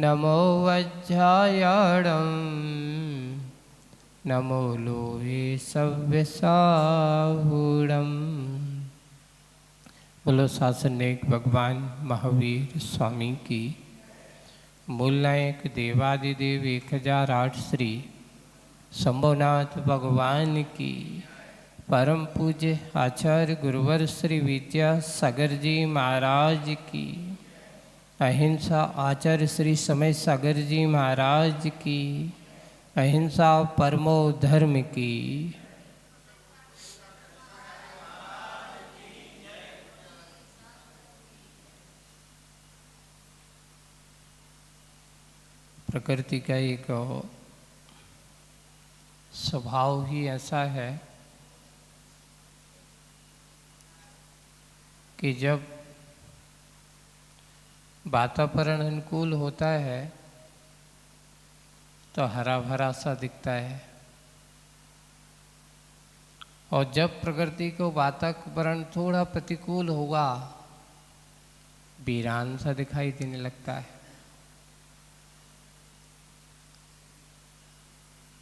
नमो वज्रायणं नमो लोहे सव्यसाहूणम्। बोलो शासनिक भगवान महावीर स्वामी की। मूल नायक देवादिदेव 1008 श्री शंभुनाथ भगवान की। परम पूज्य आचार्य गुरुवर श्री विद्यासागर जी महाराज की। अहिंसा आचार्य श्री समय सागर जी महाराज की। अहिंसा परमो धर्म की। प्रकृति का एक स्वभाव ही ऐसा है कि जब वातावरण अनुकूल होता है तो हरा भरा सा दिखता है, और जब प्रकृति को वातावरण थोड़ा प्रतिकूल होगा वीरान सा दिखाई देने लगता है।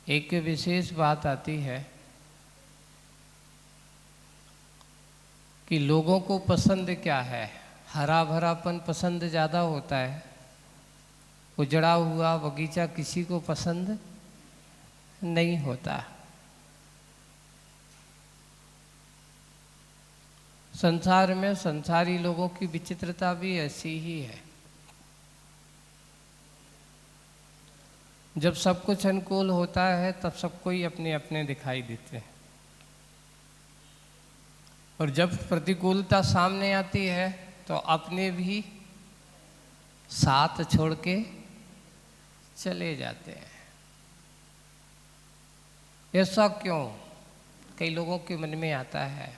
एक विशेष बात आती है कि लोगों को पसंद क्या है। हरा भरापन पसंद ज़्यादा होता है, उजड़ा हुआ बगीचा किसी को पसंद नहीं होता। संसार में संसारी लोगों की विचित्रता भी ऐसी ही है। जब सब कुछ अनुकूल होता है तब सबको ही अपने अपने दिखाई देते हैं, और जब प्रतिकूलता सामने आती है तो अपने भी साथ छोड़ के चले जाते हैं। ऐसा क्यों, कई लोगों के मन में आता है।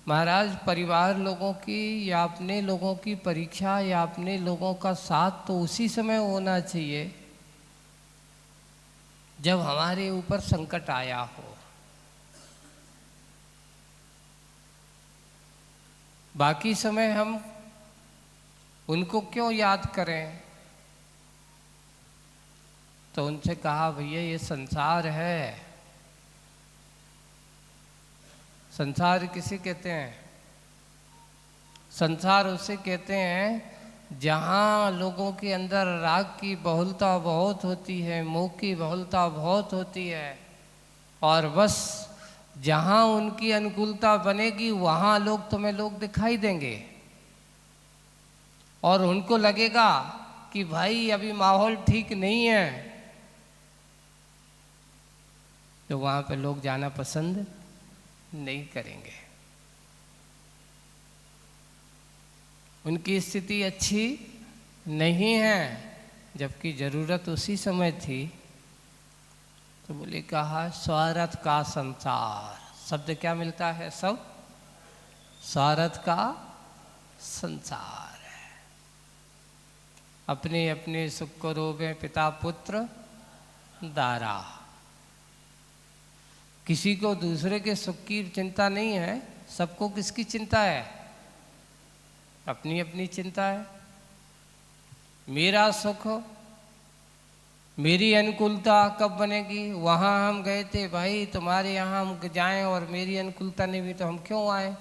महाराज, परिवार लोगों की या अपने लोगों की परीक्षा या अपने लोगों का साथ तो उसी समय होना चाहिए जब हमारे ऊपर संकट आया हो। बाकी समय हम उनको क्यों याद करें। तो उनसे कहा, भैया ये संसार है। संसार किसे कहते हैं? संसार उसे कहते हैं जहाँ लोगों के अंदर राग की बहुलता बहुत होती है, मोह की बहुलता बहुत होती है, और बस जहाँ उनकी अनुकूलता बनेगी वहाँ लोग दिखाई देंगे, और उनको लगेगा कि भाई अभी माहौल ठीक नहीं है, तो वहाँ पे लोग जाना पसंद नहीं करेंगे। उनकी स्थिति अच्छी नहीं है, जबकि ज़रूरत उसी समय थी। तो बोले कहा, स्वार्थ का संसार। शब्द क्या मिलता है? सब स्वार्थ का संसार है। अपने अपने सुख को रोवे पिता पुत्र दारा। किसी को दूसरे के सुख की चिंता नहीं है। सबको किसकी चिंता है? अपनी अपनी चिंता है। मेरा सुख, मेरी अनुकूलता कब बनेगी? वहाँ हम गए थे, भाई तुम्हारे यहाँ हम जाएं और मेरी अनुकूलता नहीं हुई तो हम क्यों आए?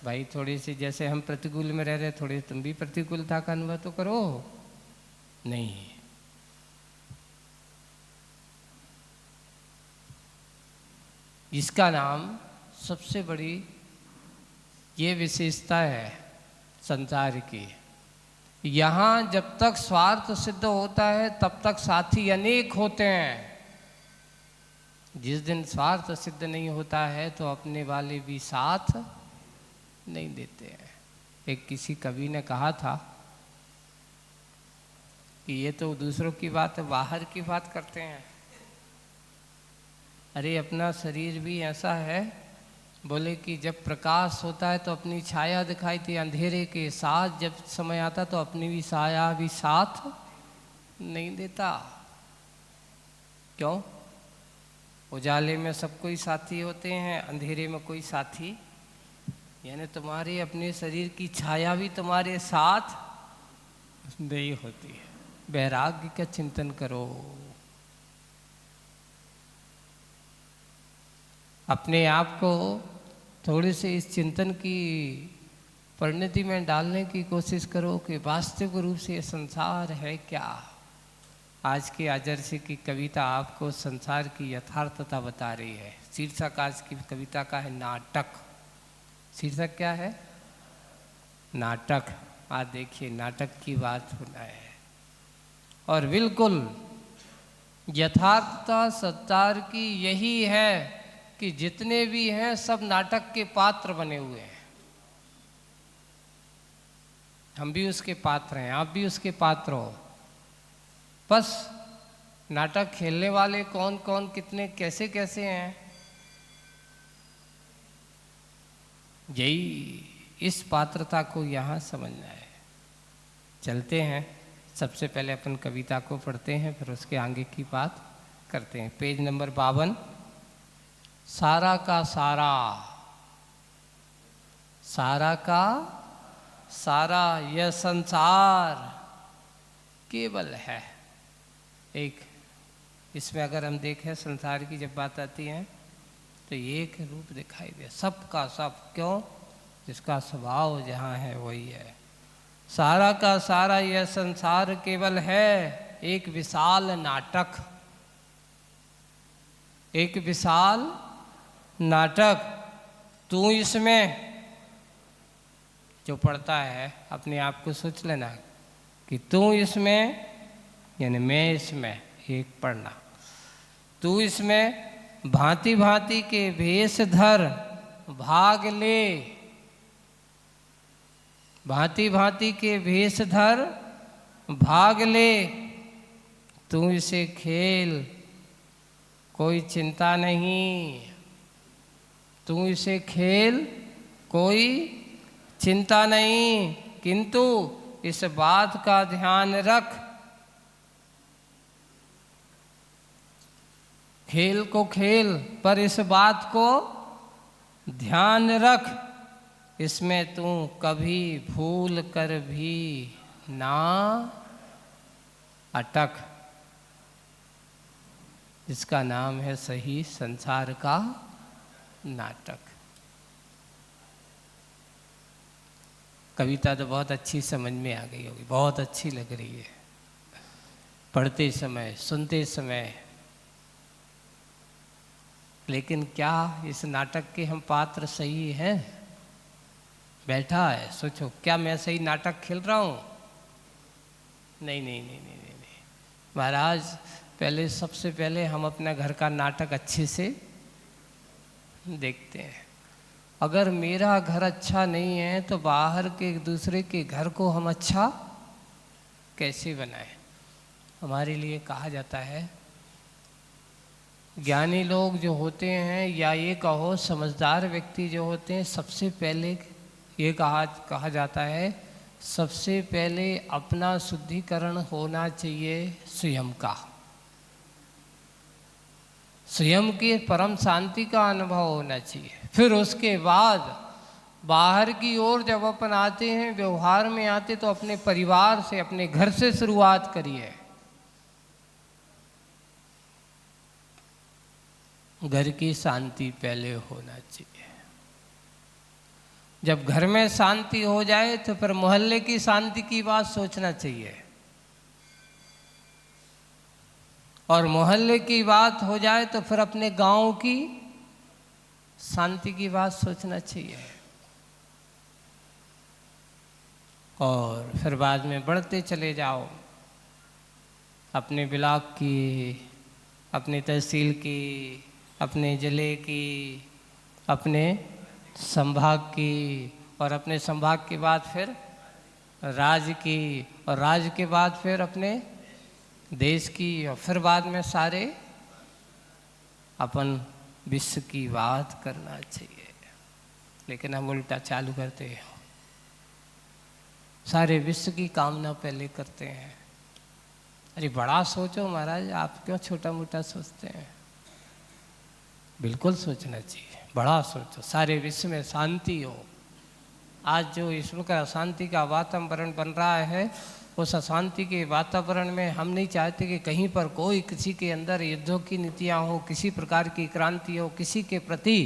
भाई थोड़ी सी, जैसे हम प्रतिकूल में रह रहे, थोड़ी तुम भी प्रतिकूलता का अनुभव तो करो। नहीं, इसका नाम सबसे बड़ी ये विशेषता है संसार की। यहाँ जब तक स्वार्थ सिद्ध होता है तब तक साथी अनेक होते हैं। जिस दिन स्वार्थ सिद्ध नहीं होता है तो अपने वाले भी साथ नहीं देते हैं। एक किसी कवि ने कहा था कि ये तो दूसरों की बात है, बाहर की बात करते हैं। अरे अपना शरीर भी ऐसा है, बोले कि जब प्रकाश होता है तो अपनी छाया दिखाई थी, अंधेरे के साथ जब समय आता तो अपनी भी छाया भी साथ नहीं देता। क्यों? उजाले में सब कोई साथी होते हैं, अंधेरे में कोई साथी, यानी तुम्हारे अपने शरीर की छाया भी तुम्हारे साथ नहीं होती है। वैराग्य का चिंतन करो। अपने आप को थोड़े से इस चिंतन की परिणति में डालने की कोशिश करो कि वास्तविक रूप से ये संसार है क्या। आज की आदर्शी की कविता आपको संसार की यथार्थता बता रही है। शीर्षक आज की कविता का है नाटक। शीर्षक क्या है? नाटक। आज देखिए नाटक की बात होना है। और बिल्कुल यथार्थता संसार की यही है कि जितने भी हैं सब नाटक के पात्र बने हुए हैं। हम भी उसके पात्र हैं, आप भी उसके पात्र हो। बस नाटक खेलने वाले कौन कौन, कितने, कैसे कैसे हैं, यही इस पात्रता को यहाँ समझना है। चलते हैं, सबसे पहले अपन कविता को पढ़ते हैं, फिर उसके आगे की बात करते हैं। Page number 52। सारा का सारा, सारा का सारा यह संसार केवल है एक। इसमें अगर हम देखें संसार की जब बात आती है तो एक रूप दिखाई दे, सब का सब। क्यों? जिसका स्वभाव जहाँ है वही है। सारा का सारा यह संसार केवल है एक विशाल नाटक, एक विशाल नाटक। तू इसमें, जो पढ़ता है अपने आप को सोच लेना कि तू इसमें यानी मैं इसमें, एक पढ़ना। तू इसमें भांति भांति के भेष धर भाग ले, भांति भांति के भेष धर भाग ले। तू इसे खेल, कोई चिंता नहीं। तू इसे खेल, कोई चिंता नहीं, किंतु इस बात का ध्यान रख, खेल को खेल पर इस बात को ध्यान रख, इसमें तू कभी भूल कर भी ना अटक। जिसका नाम है सही संसार का नाटक। कविता तो बहुत अच्छी समझ में आ गई होगी, बहुत अच्छी लग रही है पढ़ते समय, सुनते समय। लेकिन क्या इस नाटक के हम पात्र सही हैं? बैठा है, सोचो, क्या मैं सही नाटक खेल रहा हूँ? नहीं नहीं नहीं नहीं नहीं नहीं महाराज, पहले सबसे पहले हम अपना घर का नाटक अच्छे से देखते हैं। अगर मेरा घर अच्छा नहीं है तो बाहर के एक दूसरे के घर को हम अच्छा कैसे बनाएं? हमारे लिए कहा जाता है, ज्ञानी लोग जो होते हैं या ये कहो समझदार व्यक्ति जो होते हैं, सबसे पहले ये कहा जाता है, सबसे पहले अपना शुद्धिकरण होना चाहिए स्वयं का। स्वयं की परम शांति का अनुभव होना चाहिए। फिर उसके बाद बाहर की ओर जब अपन आते हैं, व्यवहार में आते, तो अपने परिवार से, अपने घर से शुरुआत करिए। घर की शांति पहले होना चाहिए। जब घर में शांति हो जाए तो फिर मोहल्ले की शांति की बात सोचना चाहिए, और मोहल्ले की बात हो जाए तो फिर अपने गांव की शांति की बात सोचना चाहिए। और फिर बाद में बढ़ते चले जाओ, अपने ब्लॉक की, अपनी तहसील की, अपने जिले की, अपने संभाग की, और अपने संभाग के बाद फिर राज्य की, और राज्य के बाद फिर अपने देश की, और फिर बाद में सारे अपन विश्व की बात करना चाहिए। लेकिन हम उल्टा चालू करते हैं, सारे विश्व की कामना पहले करते हैं। अरे बड़ा सोचो महाराज, आप क्यों छोटा मोटा सोचते हैं? बिल्कुल सोचना चाहिए, बड़ा सोचो, सारे विश्व में शांति हो। आज जो ईश्वर का शांति का वातावरण बन रहा है, उस अशांति के वातावरण में हम नहीं चाहते कि कहीं पर कोई किसी के अंदर युद्धों की नीतियाँ हो, किसी प्रकार की क्रांति हो, किसी के प्रति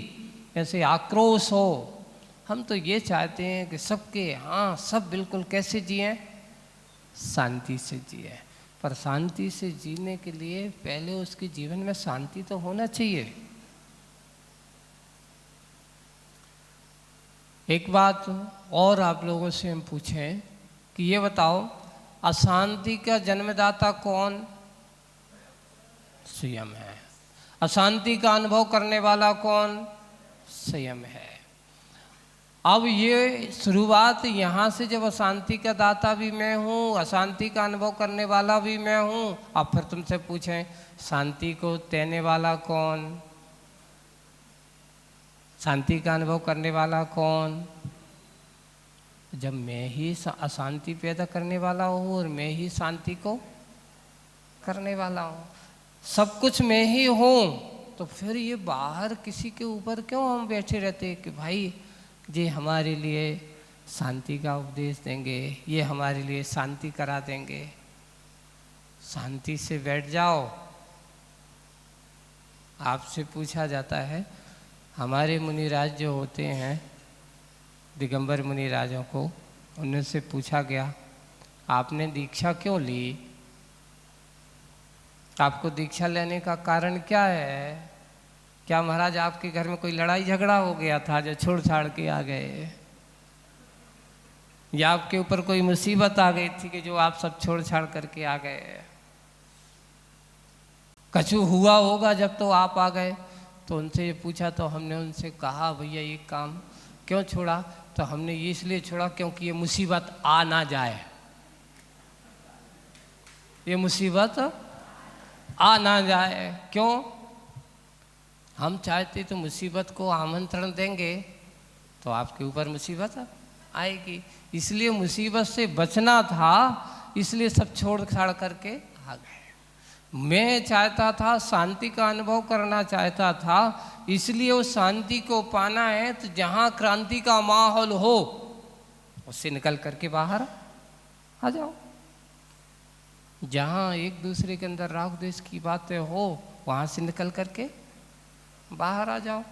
ऐसे आक्रोश हो। हम तो ये चाहते हैं कि सबके हाँ सब बिल्कुल कैसे जिएं, शांति से जिए। पर शांति से जीने के लिए पहले उसके जीवन में शांति तो होना चाहिए। एक बात और आप लोगों से हम पूछें कि ये बताओ, अशांति का जन्मदाता कौन? स्वयं है। अशांति का अनुभव करने वाला कौन? स्वयं है। अब ये शुरुआत यहाँ से, जब अशांति का दाता भी मैं हूँ, अशांति का अनुभव करने वाला भी मैं हूँ। अब फिर तुमसे पूछें, शांति को देने वाला कौन? शांति का अनुभव करने वाला कौन? जब मैं ही अशांति पैदा करने वाला हूँ और मैं ही शांति को करने वाला हूँ, सब कुछ मैं ही हूँ, तो फिर ये बाहर किसी के ऊपर क्यों हम बैठे रहते कि भाई जी हमारे लिए शांति का उपदेश देंगे, ये हमारे लिए शांति करा देंगे। शांति से बैठ जाओ। आपसे पूछा जाता है, हमारे मुनिराज जो होते हैं, दिगंबर मुनिराजों को, उनसे पूछा गया आपने दीक्षा क्यों ली? आपको दीक्षा लेने का कारण क्या है? क्या महाराज आपके घर में कोई लड़ाई झगड़ा हो गया था जो छोड़ छाड़ के आ गए, या आपके ऊपर कोई मुसीबत आ गई थी कि जो आप सब छोड़ छाड़ करके आ गए? कछु हुआ होगा जब तो आप आ गए। तो उनसे ये पूछा तो हमने उनसे कहा भैया ये काम क्यों छोड़ा? तो हमने ये इसलिए छोड़ा क्योंकि ये मुसीबत आ ना जाए, ये मुसीबत आ ना जाए। क्यों? हम चाहते तो मुसीबत को आमंत्रण देंगे तो आपके ऊपर मुसीबत आएगी, इसलिए मुसीबत से बचना था, इसलिए सब छोड़ छाड़ करके आ गए। मैं चाहता था, शांति का अनुभव करना चाहता था, इसलिए उस शांति को पाना है तो जहाँ क्रांति का माहौल हो उससे निकल करके बाहर आ जाओ। जहाँ एक दूसरे के अंदर राग द्वेष की बातें हो वहाँ से निकल करके बाहर आ जाओ,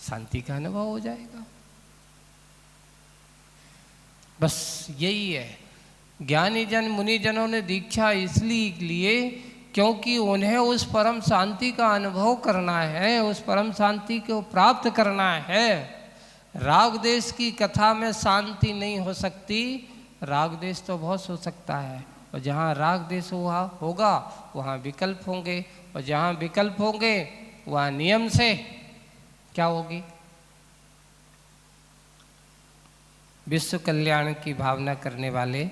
शांति का अनुभव हो जाएगा। बस यही है। ज्ञानी जन मुनि जनों ने दीक्षा इसलिए लिए क्योंकि उन्हें उस परम शांति का अनुभव करना है, उस परम शांति को प्राप्त करना है। राग देश की कथा में शांति नहीं हो सकती, राग देश तो बहुत हो सकता है, और जहाँ राग देश होगा वहाँ विकल्प होंगे, और जहाँ विकल्प होंगे वहाँ नियम से क्या होगी? विश्व कल्याण की भावना करने वाले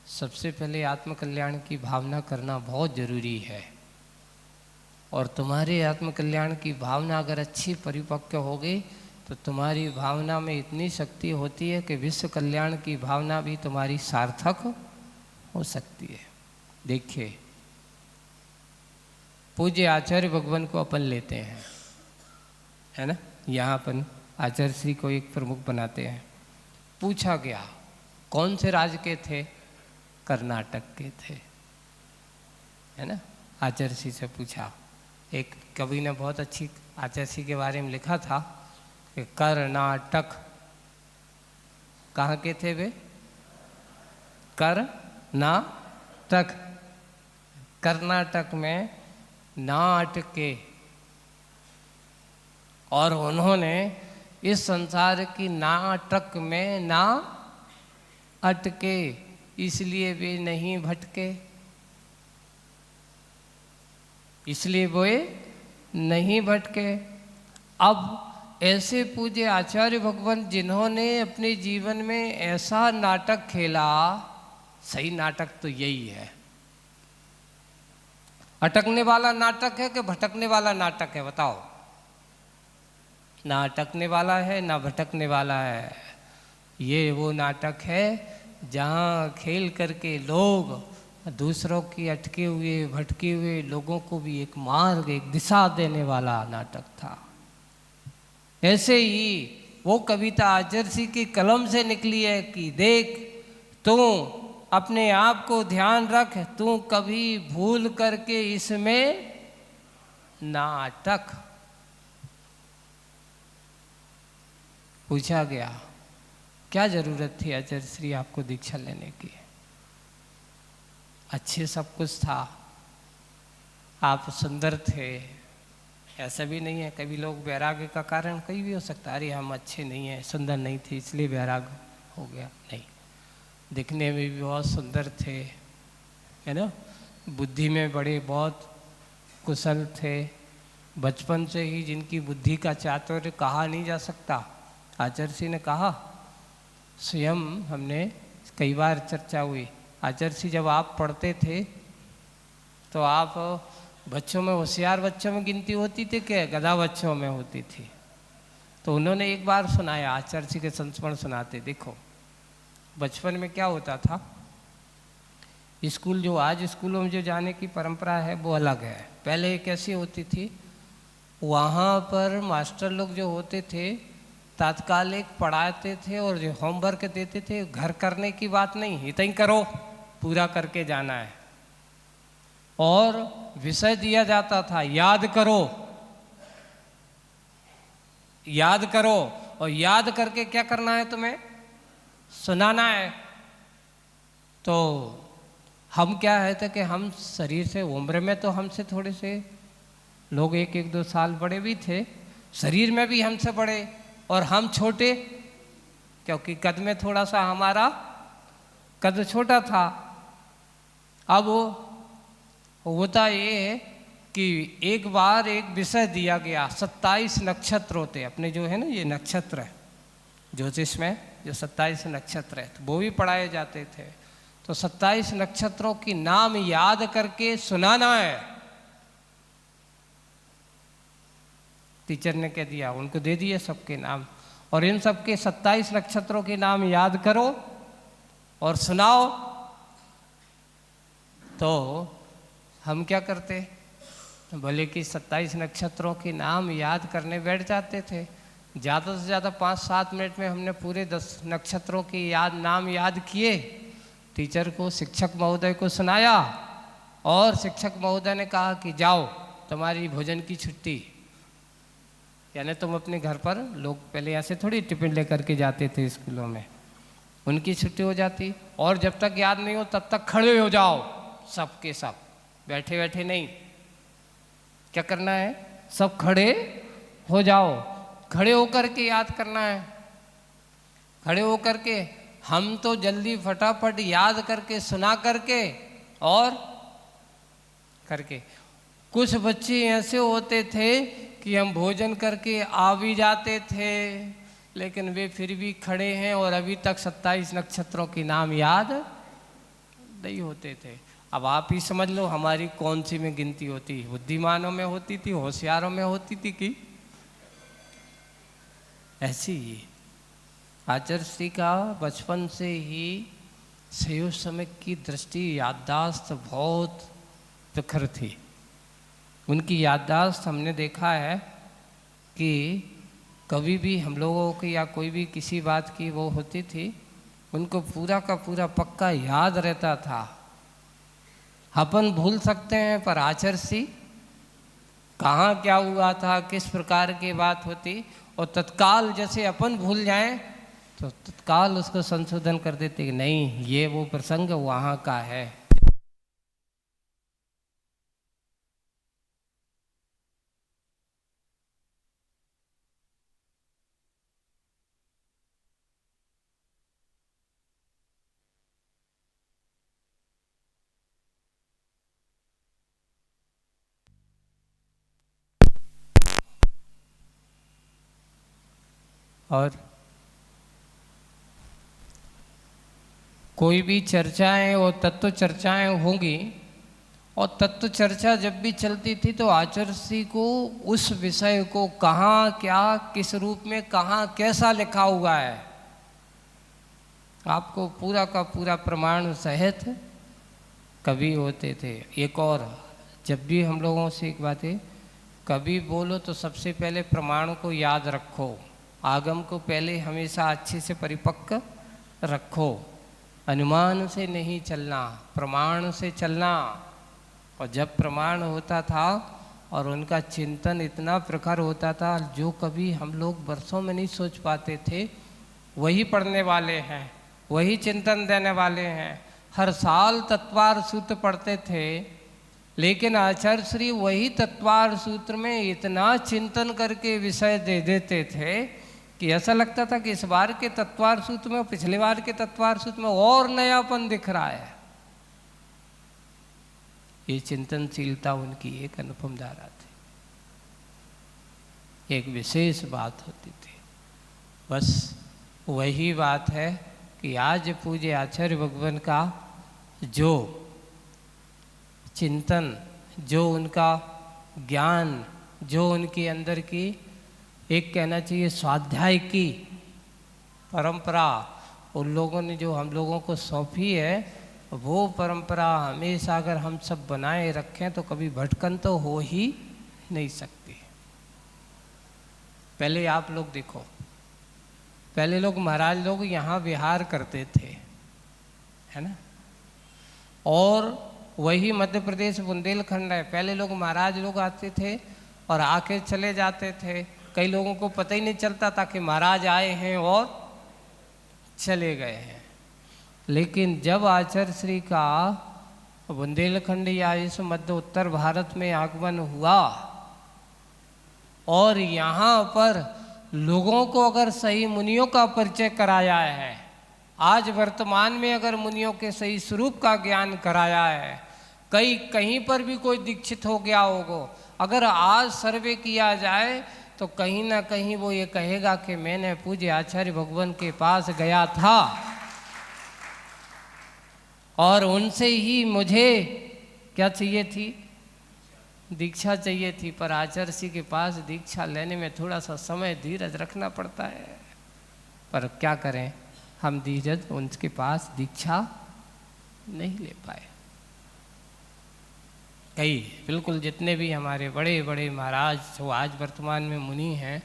सबसे पहले आत्म कल्याण की भावना करना बहुत जरूरी है। और तुम्हारे आत्म कल्याण की भावना अगर अच्छी परिपक्व होगी तो तुम्हारी भावना में इतनी शक्ति होती है कि विश्व कल्याण की भावना भी तुम्हारी सार्थक हो सकती है। देखिए, पूज्य आचार्य भगवान को अपन लेते हैं, है ना, यहाँ अपन आचार्य श्री को एक प्रमुख बनाते हैं। पूछा गया कौन से राज्य के थे? कर्नाटक के थे, है ना। आचार्य श्री से पूछा, एक कवि ने बहुत अच्छी आचार्य श्री के बारे में लिखा था कि कर्नाटक कहाँ के थे वे? कर्नाटक, कर्नाटक में नाट के, और उन्होंने इस संसार की नाटक में ना अटके, इसलिए वे नहीं भटके, इसलिए वे नहीं भटके। अब ऐसे पूज्य आचार्य भगवान जिन्होंने अपने जीवन में ऐसा नाटक खेला, सही नाटक तो यही है। अटकने वाला नाटक है कि भटकने वाला नाटक है? बताओ। ना अटकने वाला है ना भटकने वाला है। ये वो नाटक है जहाँ खेल करके लोग दूसरों की अटके हुए भटके हुए लोगों को भी एक मार्ग, एक दिशा देने वाला नाटक था। ऐसे ही वो कविता आचार्य श्री की कलम से निकली है कि देख तू अपने आप को ध्यान रख, तू कभी भूल करके इसमें ना अटक। पूछा गया क्या जरूरत थी आचार्य श्री आपको दीक्षा लेने की? अच्छे सब कुछ था, आप सुंदर थे, ऐसा भी नहीं है। कभी लोग वैराग्य का कारण कहीं भी हो सकता है, अरे हम अच्छे नहीं हैं, सुंदर नहीं थे इसलिए वैराग्य हो गया। नहीं, दिखने में भी बहुत सुंदर थे, है ना, बुद्धि में बड़े बहुत कुशल थे। बचपन से ही जिनकी बुद्धि का चातुर्य कहा नहीं जा सकता, आचार्य जी ने कहा, स्वयं हमने कई बार चर्चा हुई। आचार्य जी जब आप पढ़ते थे तो आप बच्चों में, होशियार बच्चों में गिनती होती थी कि गधा बच्चों में होती थी? तो उन्होंने एक बार सुनाया, आचार्य जी के संस्मरण सुनाते, देखो बचपन में क्या होता था, स्कूल जो आज स्कूलों में जो जाने की परंपरा है वो अलग है। पहले कैसी होती थी, वहाँ पर मास्टर लोग जो होते थे तात्कालिक पढ़ाते थे और जो होमवर्क देते थे, घर करने की बात नहीं, इतना ही करो, पूरा करके जाना है। और विषय दिया जाता था, याद करो, याद करो, और याद करके क्या करना है तुम्हें, सुनाना है। तो हम क्या है था कि हम शरीर से, उम्र में तो हमसे थोड़े से लोग 1-2 साल बड़े भी थे, शरीर में भी हमसे बड़े, और हम छोटे, क्योंकि कद में थोड़ा सा हमारा कद छोटा था। अब होता ये है कि एक बार एक विषय दिया गया, 27 नक्षत्र होते अपने, जो है ना ये नक्षत्र है ज्योतिष में, जो 27 नक्षत्र है तो वो भी पढ़ाए जाते थे। तो 27 नक्षत्रों की नाम याद करके सुनाना है। टीचर ने कह दिया, उनको दे दिए सबके नाम, और इन सबके 27 नक्षत्रों के नाम याद करो और सुनाओ। तो हम क्या करते, बोले कि 27 नक्षत्रों के नाम याद करने बैठ जाते थे। ज़्यादा से ज़्यादा 5-7 मिनट में हमने पूरे 10 नक्षत्रों के नाम याद किए, टीचर को, शिक्षक महोदय को सुनाया, और शिक्षक महोदय ने कहा कि जाओ तुम्हारी भोजन की छुट्टी। यानी तुम अपने घर पर, लोग पहले ऐसे थोड़ी टिफिन लेकर के जाते थे स्कूलों में, उनकी छुट्टी हो जाती, और जब तक याद नहीं हो तब तक खड़े हो जाओ, सब के सब, बैठे बैठे नहीं। क्या करना है, सब खड़े हो जाओ, खड़े होकर के याद करना है। खड़े होकर के हम तो जल्दी फटाफट याद करके सुना करके और करके, कुछ बच्चे ऐसे होते थे कि हम भोजन करके आ भी जाते थे, लेकिन वे फिर भी खड़े हैं और अभी तक 27 नक्षत्रों के नाम याद नहीं होते थे। अब आप ही समझ लो हमारी कौन सी में गिनती होती, बुद्धिमानों में होती थी, होशियारों में होती थी कि ऐसी ही। आचार्य श्री का बचपन से ही सही समय की दृष्टि, याददाश्त बहुत प्रखर थी। उनकी याददाश्त हमने देखा है कि कभी भी हम लोगों की या कोई भी किसी बात की वो होती थी, उनको पूरा का पूरा पक्का याद रहता था। अपन भूल सकते हैं, पर आचार्य श्री कहाँ क्या हुआ था, किस प्रकार की बात होती, और तत्काल जैसे अपन भूल जाएं तो तत्काल उसको संशोधन कर देते कि नहीं, ये वो प्रसंग वहाँ का है। और कोई भी चर्चाएं और तत्व चर्चाएं होंगी, और तत्व चर्चा जब भी चलती थी तो आचार्य श्री को उस विषय को कहाँ क्या किस रूप में कहाँ कैसा लिखा हुआ है, आपको पूरा का पूरा प्रमाण सहित कभी होते थे। एक और, जब भी हम लोगों से एक बात है, कभी बोलो तो सबसे पहले प्रमाण को याद रखो, आगम को पहले हमेशा अच्छे से परिपक्व रखो। अनुमान से नहीं चलना, प्रमाण से चलना। और जब प्रमाण होता था और उनका चिंतन इतना प्रखर होता था, जो कभी हम लोग वर्षों में नहीं सोच पाते थे, वही पढ़ने वाले हैं, वही चिंतन देने वाले हैं। हर साल तत्वार सूत्र पढ़ते थे, लेकिन आचार्य श्री वही तत्वार सूत्र में इतना चिंतन करके विषय दे देते थे कि ऐसा लगता था कि इस बार के तत्वार सूत्र में पिछले बार के तत्वार सूत्र में और नयापन दिख रहा है। ये चिंतनशीलता उनकी एक अनुपम धारा थी, एक विशेष बात होती थी। बस वही बात है कि आज पूज्य आचार्य भगवान का जो चिंतन, जो उनका ज्ञान, जो उनके अंदर की एक कहना चाहिए स्वाध्याय की परंपरा उन लोगों ने जो हम लोगों को सौंपी है, वो परंपरा हमेशा अगर हम सब बनाए रखें तो कभी भटकन तो हो ही नहीं सकती। पहले आप लोग देखो, पहले लोग महाराज लोग यहाँ विहार करते थे, है ना, और वही मध्य प्रदेश बुंदेलखंड है। पहले लोग महाराज लोग आते थे और आके चले जाते थे, कई लोगों को पता ही नहीं चलता था कि महाराज आए हैं और चले गए हैं। लेकिन जब आचार्य श्री का बुंदेलखंड या इस मध्य उत्तर भारत में आगमन हुआ और यहाँ पर लोगों को अगर सही मुनियों का परिचय कराया है, आज वर्तमान में अगर मुनियों के सही स्वरूप का ज्ञान कराया है, कहीं पर भी कोई दीक्षित हो गया होगा, अगर आज सर्वे किया जाए तो कहीं ना कहीं वो ये कहेगा कि मैंने पूज्य आचार्य भगवान के पास गया था और उनसे ही मुझे क्या चाहिए थी, दीक्षा चाहिए थी। पर आचार्य जी के पास दीक्षा लेने में थोड़ा सा समय धीरज रखना पड़ता है, पर क्या करें, हम धीरज उनके पास दीक्षा नहीं ले पाए। कई बिल्कुल जितने भी हमारे बड़े बड़े महाराज जो आज वर्तमान में मुनि हैं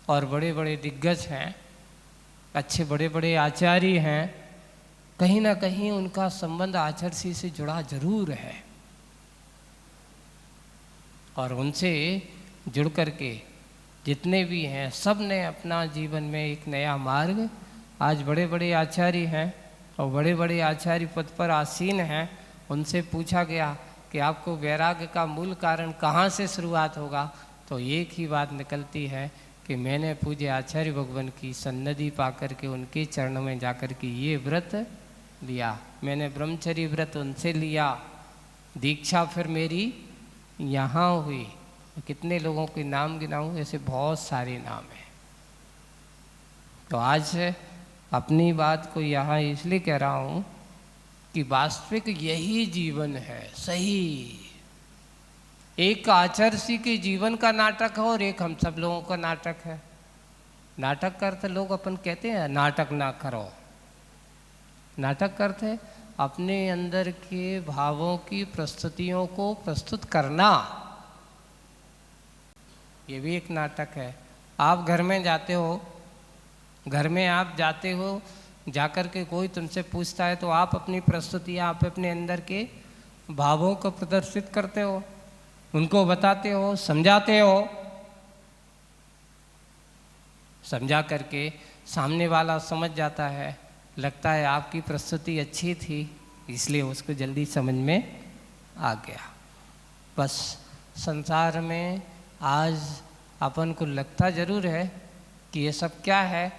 और बड़े बड़े दिग्गज हैं, अच्छे बड़े बड़े आचार्य हैं, कहीं ना कहीं उनका संबंध आचार्य से जुड़ा जरूर है। और उनसे जुड़ करके जितने भी हैं सब ने अपना जीवन में एक नया मार्ग, आज बड़े बड़े आचार्य हैं और बड़े बड़े आचार्य पद पर आसीन हैं, उनसे पूछा गया कि आपको वैराग्य का मूल कारण कहाँ से शुरुआत होगा, तो एक ही बात निकलती है कि मैंने पूज्य आचार्य भगवान की सन्निधि पाकर के उनके चरणों में जाकर के ये व्रत लिया, मैंने ब्रह्मचर्य व्रत उनसे लिया, दीक्षा फिर मेरी यहाँ हुई। कितने लोगों के नाम गिनाऊं, ऐसे बहुत सारे नाम हैं। तो आज अपनी बात को यहाँ इसलिए कह रहा हूँ कि वास्तविक यही जीवन है सही। एक आचार्य जी के जीवन का नाटक है और एक हम सब लोगों का नाटक है। नाटक करते लोग अपन कहते हैं नाटक ना करो, नाटक करते अपने अंदर के भावों की प्रस्तुतियों को प्रस्तुत करना, ये भी एक नाटक है। आप घर में जाते हो, घर में आप जाते हो, जाकर के कोई तुमसे पूछता है तो आप अपनी प्रस्तुति, आप अपने अंदर के भावों को प्रदर्शित करते हो, उनको बताते हो, समझाते हो, समझा करके सामने वाला समझ जाता है, लगता है आपकी प्रस्तुति अच्छी थी इसलिए उसको जल्दी समझ में आ गया। बस संसार में आज अपन को लगता ज़रूर है कि ये सब क्या है,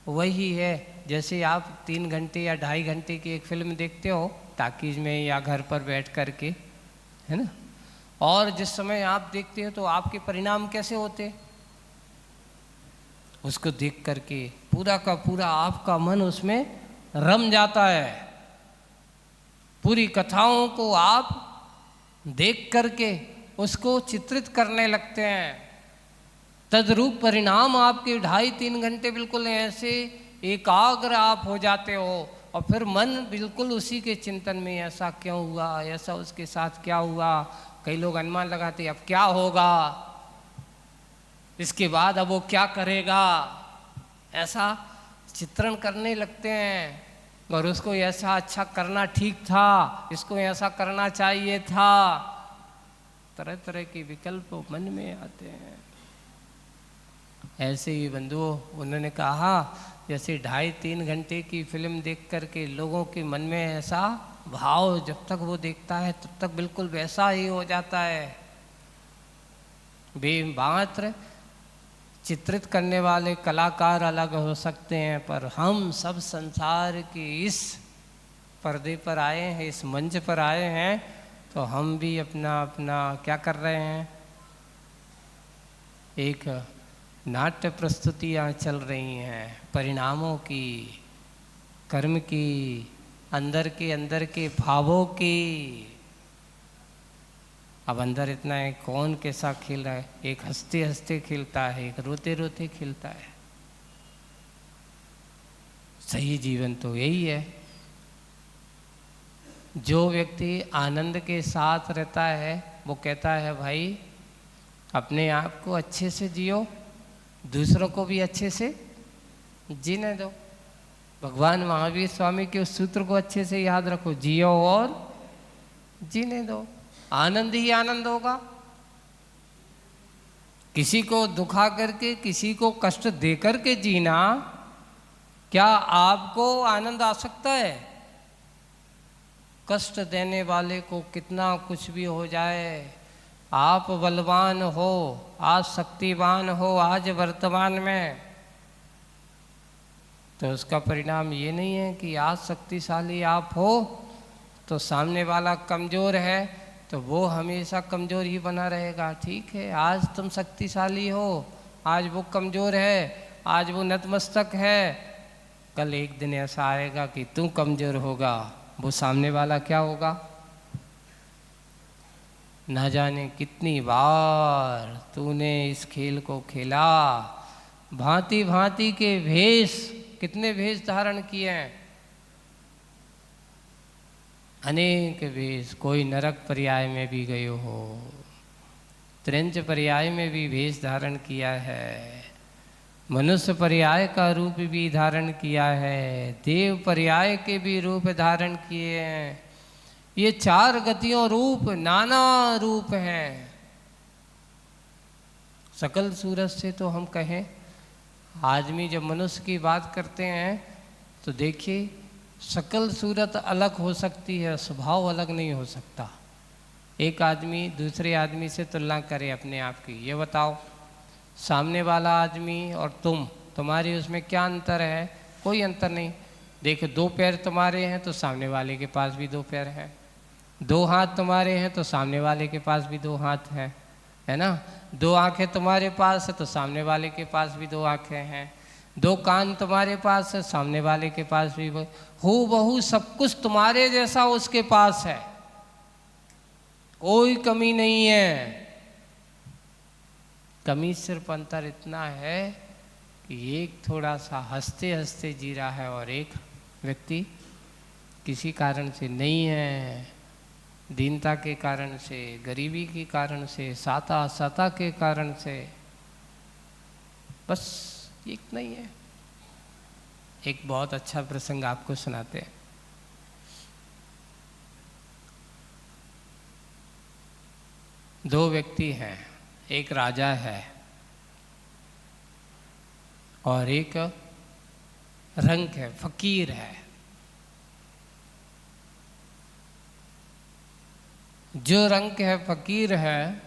वही है जैसे आप 3 घंटे या 2.5 घंटे की एक फिल्म देखते हो टाकीज में या घर पर बैठ कर के, है ना, और जिस समय आप देखते हो तो आपके परिणाम कैसे होते, उसको देख करके पूरा का पूरा आपका मन उसमें रम जाता है। पूरी कथाओं को आप देख करके उसको चित्रित करने लगते हैं। तद्रूप परिणाम आपके 2.5-3 घंटे बिल्कुल ऐसे एकाग्र आप हो जाते हो और फिर मन बिल्कुल उसी के चिंतन में, ऐसा क्यों हुआ, ऐसा उसके साथ क्या हुआ। कई लोग अनुमान लगाते अब क्या होगा, इसके बाद अब वो क्या करेगा, ऐसा चित्रण करने लगते हैं। और उसको ऐसा अच्छा करना ठीक था, इसको ऐसा करना चाहिए था। तरह तरह के विकल्प मन में आते हैं। ऐसे ही बंधुओं, उन्होंने कहा जैसे 2.5-3 घंटे की फिल्म देख करके लोगों के मन में ऐसा भाव जब तक वो देखता है तब तक बिल्कुल वैसा ही हो जाता है। बेमात्र चित्रित करने वाले कलाकार अलग हो सकते हैं, पर हम सब संसार के इस पर्दे पर आए हैं, इस मंच पर आए हैं, तो हम भी अपना अपना क्या कर रहे हैं, एक नाट्य प्रस्तुतियाँ चल रही हैं परिणामों की, कर्म की, अंदर के भावों की। अब अंदर इतना है, कौन कैसा खेल रहा है, एक हंसते हंसते खेलता है, एक रोते रोते खेलता है। सही जीवन तो यही है। जो व्यक्ति आनंद के साथ रहता है वो कहता है भाई अपने आप को अच्छे से जियो, दूसरों को भी अच्छे से जीने दो। भगवान महावीर स्वामी के उस सूत्र को अच्छे से याद रखो, जियो और जीने दो, आनंद ही आनंद होगा। किसी को दुखा करके, किसी को कष्ट दे करके जीना, क्या आपको आनंद आ सकता है? कष्ट देने वाले को कितना कुछ भी हो जाए, आप बलवान हो, आज शक्तिवान हो, आज वर्तमान में, तो उसका परिणाम ये नहीं है कि आज शक्तिशाली आप हो तो सामने वाला कमज़ोर है तो वो हमेशा कमज़ोर ही बना रहेगा। ठीक है, आज तुम शक्तिशाली हो, आज वो कमज़ोर है, आज वो नतमस्तक है, कल एक दिन ऐसा आएगा कि तू कमज़ोर होगा, वो सामने वाला क्या होगा? ना जाने कितनी बार तूने इस खेल को खेला, भांति भांति के भेष, कितने भेष धारण किए हैं, अनेक भेष। कोई नरक पर्याय में भी गए हो, त्रिंच पर्याय में भी भेष धारण किया है, मनुष्य पर्याय का रूप भी धारण किया है, देव पर्याय के भी रूप धारण किए हैं। ये 4 गतियों रूप नाना रूप हैं। सकल सूरत से तो हम कहें, आदमी जब मनुष्य की बात करते हैं तो देखिए सकल सूरत अलग हो सकती है, स्वभाव अलग नहीं हो सकता। एक आदमी दूसरे आदमी से तुलना करे अपने आप की, ये बताओ सामने वाला आदमी और तुम्हारी उसमें क्या अंतर है? कोई अंतर नहीं। देखो 2 पैर तुम्हारे हैं तो सामने वाले के पास भी 2 पैर हैं, 2 हाथ तुम्हारे हैं तो सामने वाले के पास भी 2 हाथ हैं, है ना? 2 आँखें तुम्हारे पास है तो सामने वाले के पास भी 2 आँखें हैं, 2 कान तुम्हारे पास है, सामने वाले के पास भी हूबहू सब कुछ तुम्हारे जैसा उसके पास है, कोई कमी नहीं है। कमी सिर्फ अंतर इतना है कि एक थोड़ा सा हंसते हंसते जी रहा है और एक व्यक्ति किसी कारण से नहीं है, दीनता के कारण से, गरीबी के कारण से, साता के कारण से, बस एक नहीं है। एक बहुत अच्छा प्रसंग आपको सुनाते हैं। दो व्यक्ति हैं, एक राजा है और एक रंक है, फकीर है। जो रंक है, फकीर है,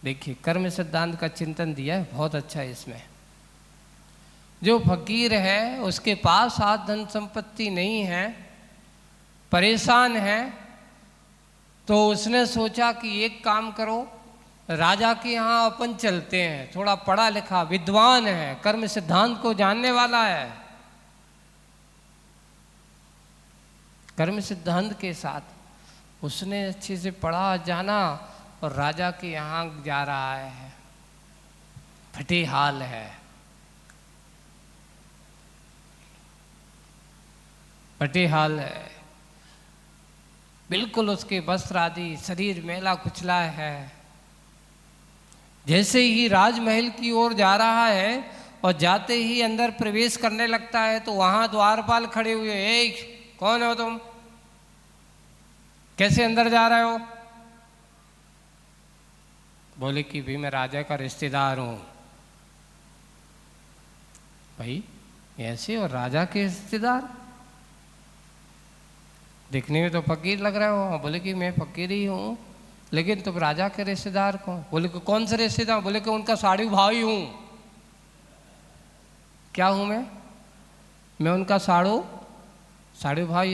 देखिए कर्म सिद्धांत का चिंतन दिया है, बहुत अच्छा है इसमें। जो फकीर है उसके पास आज धन संपत्ति नहीं है, परेशान है, तो उसने सोचा कि एक काम करो, राजा के यहाँ अपन चलते हैं, थोड़ा पढ़ा लिखा विद्वान है, कर्म सिद्धांत को जानने वाला है। कर्म सिद्धांत के साथ उसने अच्छे से पढ़ा जाना और राजा के यहाँ जा रहा है, फटे हाल है, फटे हाल है, बिल्कुल उसके वस्त्र आदि, शरीर मैला कुचला है। जैसे ही राजमहल की ओर जा रहा है और जाते ही अंदर प्रवेश करने लगता है तो वहां द्वारपाल खड़े हुए, ए कौन हो तुम, कैसे अंदर जा रहे हो? बोले कि भी मैं राजा का रिश्तेदार हूं। भाई ऐसे और राजा के रिश्तेदार, दिखने में तो फकीर लग रहे हो। बोले कि मैं फकीर ही हूं, लेकिन तुम राजा के रिश्तेदार कौन? बोले कि कौन से रिश्तेदार? बोले कि उनका साड़ू भाई हूं। क्या हूं मैं उनका साड़ू भाई,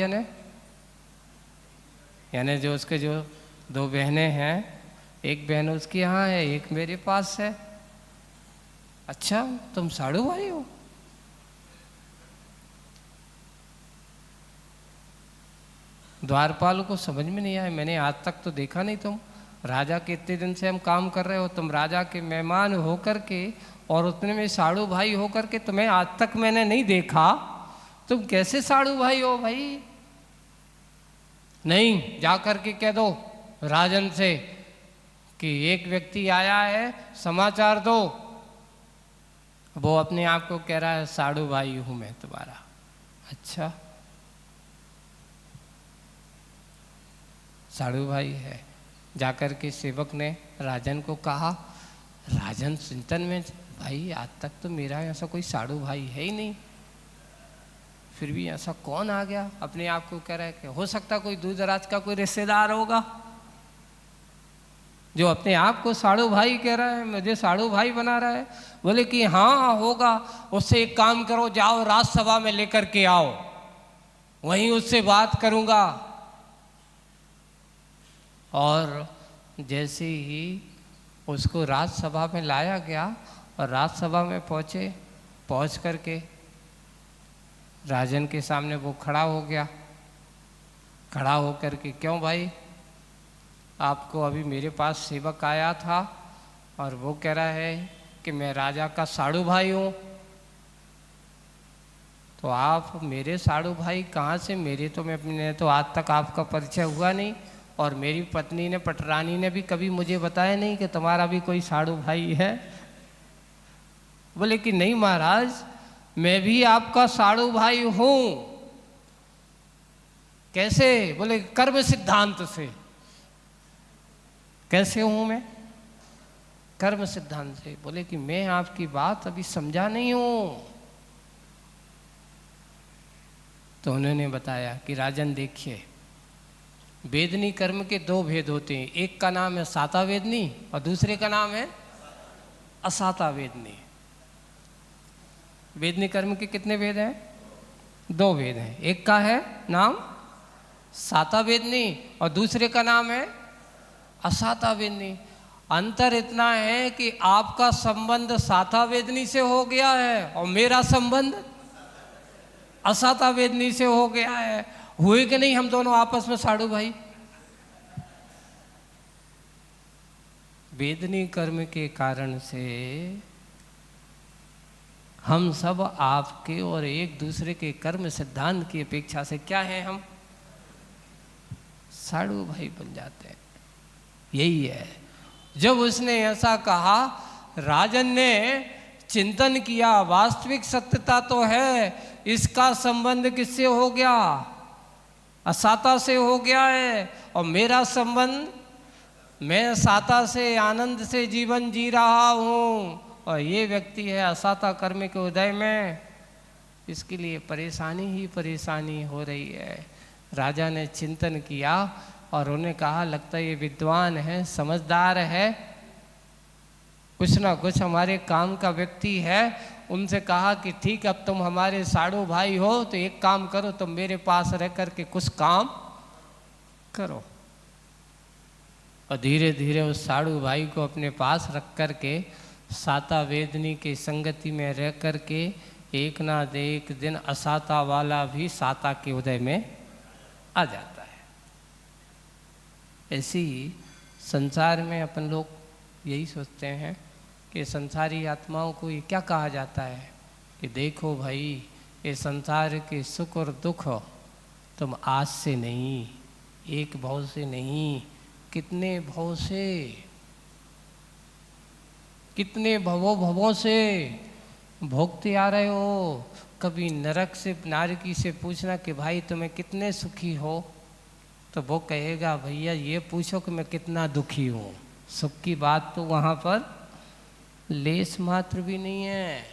यानी जो उसके जो दो बहनें हैं, एक बहन उसके यहाँ है, एक मेरे पास है। अच्छा तुम साड़ू भाई हो? द्वारपाल को समझ में नहीं आया, मैंने आज तक तो देखा नहीं, तुम राजा के इतने दिन से हम काम कर रहे हो, तुम राजा के मेहमान होकर के और उतने में साड़ू भाई होकर के तुम्हें आज तक मैंने नहीं देखा, तुम कैसे साड़ू भाई हो भाई? नहीं, जा कर के कह दो राजन से कि एक व्यक्ति आया है, समाचार दो। वो अपने आप को कह रहा है साड़ू भाई हूं मैं तुम्हारा। अच्छा साड़ू भाई है। जाकर के सेवक ने राजन को कहा, राजन चिंतन में, भाई आज तक तो मेरा ऐसा कोई साड़ू भाई है ही नहीं, फिर भी ऐसा कौन आ गया? अपने आप को कह रहा है कि हो सकता कोई दूर दराज का कोई रिश्तेदार होगा जो अपने आप को साड़ू भाई कह रहा है, मुझे साड़ू भाई बना रहा है। बोले कि हाँ होगा। उससे एक काम करो, जाओ राजसभा में लेकर के आओ, वहीं उससे बात करूंगा। और जैसे ही उसको राजसभा में लाया गया और राजसभा में पहुंच करके राजन के सामने वो खड़ा हो गया। खड़ा होकर के, क्यों भाई, आपको अभी मेरे पास सेवक आया था और वो कह रहा है कि मैं राजा का साड़ू भाई हूँ, तो आप मेरे साड़ू भाई कहाँ से? मैंने तो आज तक आपका परिचय हुआ नहीं, और मेरी पत्नी ने, पटरानी ने भी कभी मुझे बताया नहीं कि तुम्हारा भी कोई साड़ू भाई है। बोले कि नहीं महाराज, मैं भी आपका साड़ू भाई हूं। कैसे? बोले कर्म सिद्धांत से। कैसे हूं मैं? कर्म सिद्धांत से। बोले कि मैं आपकी बात अभी समझा नहीं हूं। तो उन्होंने बताया कि राजन देखिए, वेदनी कर्म के दो भेद होते हैं, एक का नाम है साता वेदनी और दूसरे का नाम है असाता वेदनी। वेदनी कर्म के कितने भेद हैं? दो भेद हैं। एक का है नाम साता वेदनी और दूसरे का नाम है असाता वेदनी। अंतर इतना है कि आपका संबंध साता वेदनी से हो गया है और मेरा संबंध असाता वेदनी से हो गया है। हुए कि नहीं हम दोनों आपस में साड़ू भाई? वेदनी कर्म के कारण से हम सब आपके और एक दूसरे के कर्म सिद्धांत की अपेक्षा से क्या है, हम साड़ू भाई बन जाते हैं। यही है। जब उसने ऐसा कहा, राजन ने चिंतन किया, वास्तविक सत्यता तो है, इसका संबंध किससे हो गया? असाता से हो गया है, और मेरा संबंध, मैं साता से आनंद से जीवन जी रहा हूँ और ये व्यक्ति है असाता कर्म के उदय में, इसके लिए परेशानी ही परेशानी हो रही है। राजा ने चिंतन किया और उन्हें कहा, लगता है ये विद्वान है, समझदार है, कुछ ना कुछ हमारे काम का व्यक्ति है। उनसे कहा कि ठीक, अब तुम हमारे साड़ू भाई हो तो एक काम करो, तुम मेरे पास रह कर के कुछ काम करो। और धीरे धीरे उस साड़ू भाई को अपने पास रख कर के साता वेदनी के संगति में रह कर के एक ना एक दिन असाता वाला भी साता के उदय में आ जाता है। ऐसी ही संसार में अपन लोग यही सोचते हैं कि संसारी आत्माओं को ये क्या कहा जाता है कि देखो भाई, ये संसार के सुख और दुख तुम आज से नहीं, एक भाव से नहीं, कितने भाव से, कितने भवों से भोगते आ रहे हो, कभी नरक से नारकी से पूछना कि भाई तुम्हें कितने सुखी हो, तो वो कहेगा भैया ये पूछो कि मैं कितना दुखी हूँ। सुख की बात तो वहाँ पर लेस मात्र भी नहीं है।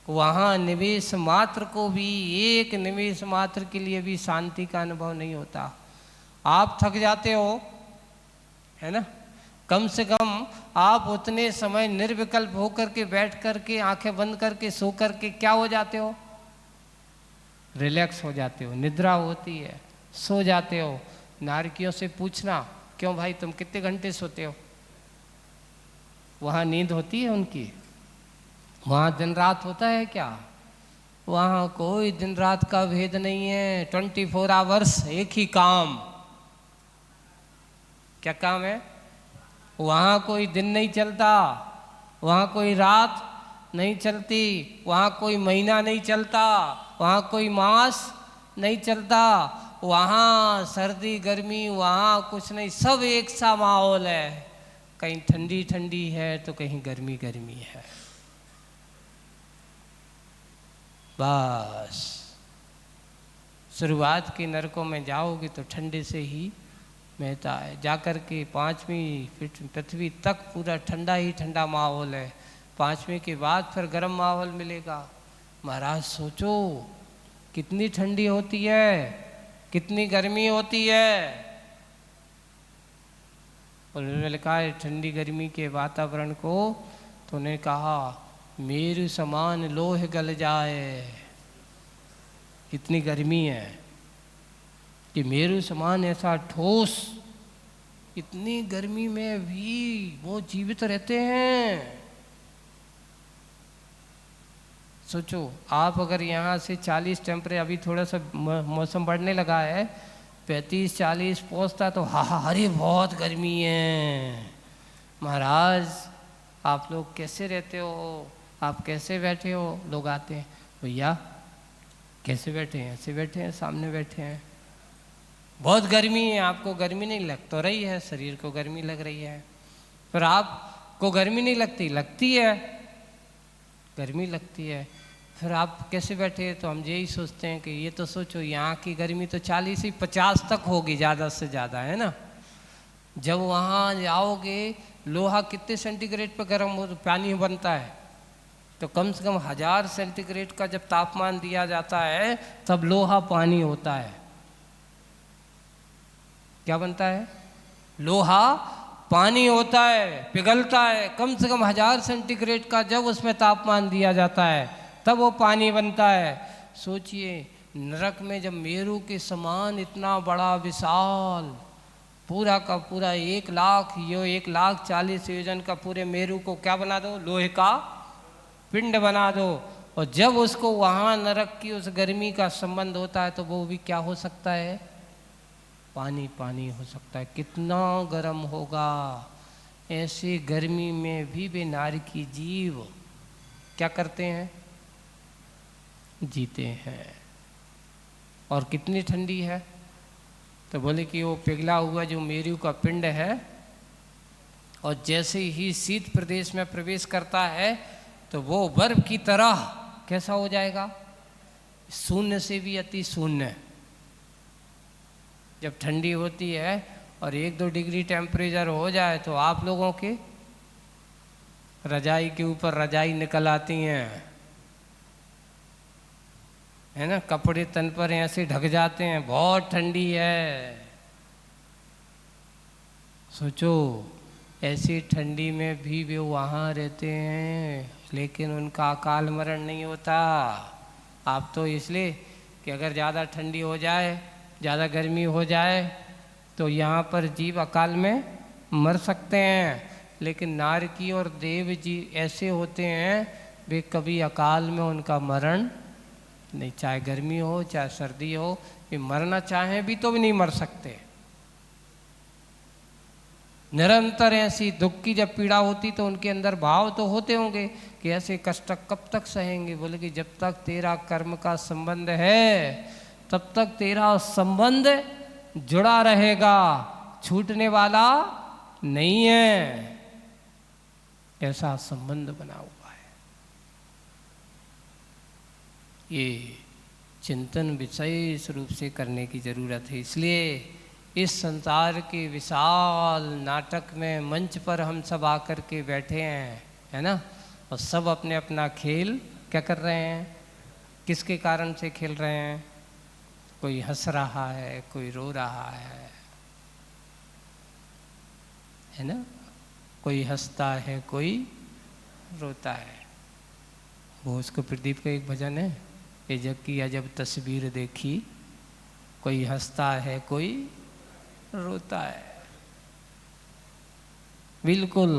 वहाँ निवेश मात्र को भी, एक निवेश मात्र के लिए भी शांति का अनुभव नहीं होता। आप थक जाते हो, है ना, कम से कम आप उतने समय निर्विकल्प होकर के बैठ करके आंखें बंद करके सो करके क्या हो जाते हो, रिलैक्स हो जाते हो, निद्रा होती है, सो जाते हो। नारकियों से पूछना क्यों भाई तुम कितने घंटे सोते हो, वहाँ नींद होती है उनकी? वहाँ दिन रात होता है क्या? वहाँ कोई दिन रात का भेद नहीं है। 24 आवर्स एक ही काम। क्या काम है? वहाँ कोई दिन नहीं चलता, वहाँ कोई रात नहीं चलती, वहाँ कोई महीना नहीं चलता, वहाँ कोई मास नहीं चलता, वहाँ सर्दी गर्मी वहाँ कुछ नहीं, सब एक सा माहौल है। कहीं ठंडी ठंडी है तो कहीं गर्मी गर्मी है। बस शुरुआत के नरकों में जाओगे तो ठंडे से ही महता है। जाकर के 5वीं पृथ्वी तक पूरा ठंडा ही ठंडा माहौल है। 5वीं के बाद फिर गर्म माहौल मिलेगा। महाराज सोचो कितनी ठंडी होती है, कितनी गर्मी होती है। उन्होंने लिखा है ठंडी गर्मी के वातावरण को, तो उन्होंने कहा मेरु समान लोह गल जाए। इतनी गर्मी है कि मेरु समान ऐसा ठोस, इतनी गर्मी में भी वो जीवित रहते हैं। सोचो आप अगर यहाँ से 40 टेम्परेचर, अभी थोड़ा सा मौसम बढ़ने लगा है, 35-40 पहुँचता तो हाँ अरे बहुत गर्मी है। महाराज आप लोग कैसे रहते हो, आप कैसे बैठे हो? लोग आते हैं, भैया कैसे बैठे हैं? ऐसे बैठे हैं, सामने बैठे हैं। बहुत गर्मी है, आपको गर्मी नहीं लग तो रही है, शरीर को गर्मी लग रही है, पर आपको गर्मी नहीं लगती? लगती है, गर्मी लगती है। फिर आप कैसे बैठे? तो हम यही सोचते हैं कि ये तो सोचो यहाँ की गर्मी तो 40 ही 50 तक होगी ज़्यादा से ज़्यादा, है ना। जब वहाँ जाओगे लोहा कितने सेंटीग्रेड पर गर्म हो, पानी बनता है तो कम से कम 1000 सेंटीग्रेड का जब तापमान दिया जाता है तब लोहा पानी होता है। क्या बनता है? लोहा पानी होता है, पिघलता है। कम से कम 1000 सेंटीग्रेड का जब उसमें तापमान दिया जाता है तब वो पानी बनता है। सोचिए नरक में जब मेरू के समान इतना बड़ा विशाल पूरा का पूरा 1,40,000 योजन का पूरे मेरू को क्या बना दो? लोहे का पिंड बना दो। और जब उसको वहाँ नरक की उस गर्मी का संबंध होता है तो वो भी क्या हो सकता है? पानी पानी हो सकता है। कितना गर्म होगा। ऐसी गर्मी में भी वे नारकी जीव क्या करते हैं? जीते हैं। और कितनी ठंडी है? तो बोले कि वो पिघला हुआ जो मेरू का पिंड है और जैसे ही शीत प्रदेश में प्रवेश करता है तो वो बर्फ की तरह कैसा हो जाएगा? शून्य से भी अति शून्य। जब ठंडी होती है और 1-2 डिग्री टेम्परेचर हो जाए तो आप लोगों के रजाई के ऊपर रजाई निकल आती हैं, है ना, कपड़े तन पर ऐसे ढक जाते हैं, बहुत ठंडी है। सोचो ऐसी ठंडी में भी वे वहाँ रहते हैं लेकिन उनका अकाल मरण नहीं होता। आप तो इसलिए कि अगर ज़्यादा ठंडी हो जाए, ज़्यादा गर्मी हो जाए तो यहाँ पर जीव अकाल में मर सकते हैं, लेकिन नारकी और देव जी ऐसे होते हैं वे कभी अकाल में उनका मरण नहीं, चाहे गर्मी हो चाहे सर्दी हो, ये मरना चाहें भी तो भी नहीं मर सकते। निरंतर ऐसी दुख की जब पीड़ा होती तो उनके अंदर भाव तो होते होंगे कि ऐसे कष्ट कब तक सहेंगे। बोले कि जब तक तेरा कर्म का संबंध है तब तक तेरा संबंध जुड़ा रहेगा, छूटने वाला नहीं है। ऐसा संबंध बना हुआ है। ये चिंतन विशेष रूप से करने की ज़रूरत है। इसलिए इस संसार के विशाल नाटक में मंच पर हम सब आकर के बैठे हैं, है ना, और सब अपने अपना खेल क्या कर रहे हैं, किसके कारण से खेल रहे हैं? कोई हंस रहा है, कोई रो रहा है ना, कोई हंसता है, कोई रोता है। वो उसको प्रदीप का एक भजन है, ये जग की अजब तस्वीर देखी, कोई हंसता है, कोई रोता है। बिल्कुल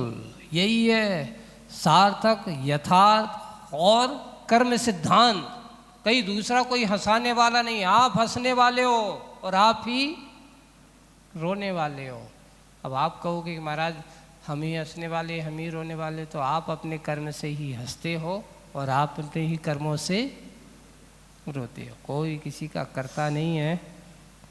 यही है सार्थक, यथार्थ और कर्म सिद्धांत। कहीं दूसरा कोई हंसाने वाला नहीं, आप हंसने वाले हो और आप ही रोने वाले हो। अब आप कहोगे कि महाराज हम ही हंसने वाले, हम ही रोने वाले, तो आप अपने कर्म से ही हंसते हो और आप अपने ही कर्मों से रोते हो। कोई किसी का करता नहीं है,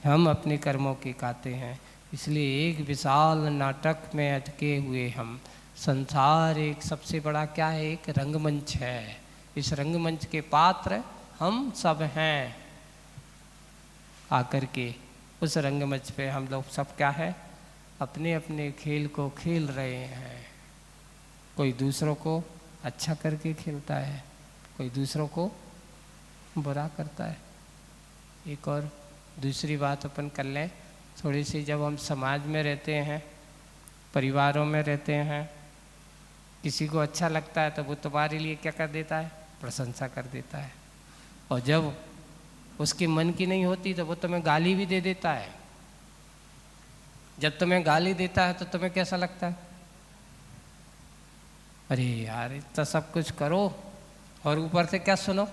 हम अपने कर्मों के खाते हैं। इसलिए एक विशाल नाटक में अटके हुए हम, संसार एक सबसे बड़ा क्या है, एक रंगमंच है। इस रंगमंच के पात्र हम सब हैं। आकर के उस रंगमंच पे हम लोग सब क्या है, अपने अपने खेल को खेल रहे हैं। कोई दूसरों को अच्छा करके खेलता है, कोई दूसरों को बुरा करता है। एक और दूसरी बात अपन कर लें थोड़ी सी, जब हम समाज में रहते हैं, परिवारों में रहते हैं, किसी को अच्छा लगता है तो वो तुम्हारे लिए क्या कर देता है, प्रशंसा कर देता है, और जब उसके मन की नहीं होती तो वो तुम्हें गाली भी दे देता है। जब तुम्हें गाली देता है तो तुम्हें कैसा लगता है, अरे यार इतना सब कुछ करो और ऊपर से क्या सुनो,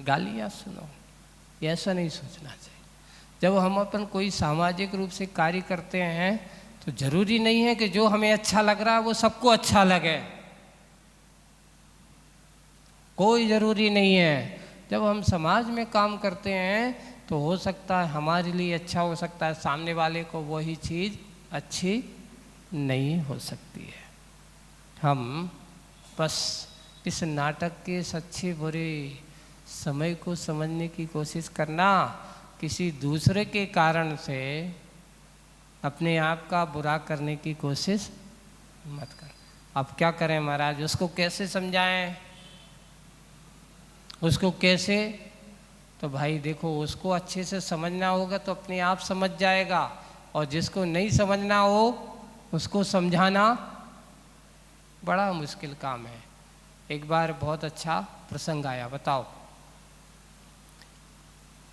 गालियाँ सुनो। ऐसा नहीं सोचना चाहिए। जब हम अपन कोई सामाजिक रूप से कार्य करते हैं तो जरूरी नहीं है कि जो हमें अच्छा लग रहा है वो सबको अच्छा लगे, कोई ज़रूरी नहीं है। जब हम समाज में काम करते हैं तो हो सकता है हमारे लिए अच्छा हो सकता है, सामने वाले को वही चीज़ अच्छी नहीं हो सकती है। हम बस इस नाटक के सच्चे बुरे समय को समझने की कोशिश करना, किसी दूसरे के कारण से अपने आप का बुरा करने की कोशिश मत कर। अब क्या करें महाराज, उसको कैसे समझाएं, उसको कैसे? तो भाई देखो, उसको अच्छे से समझना होगा तो अपने आप समझ जाएगा, और जिसको नहीं समझना हो उसको समझाना बड़ा मुश्किल काम है। एक बार बहुत अच्छा प्रसंग आया, बताओ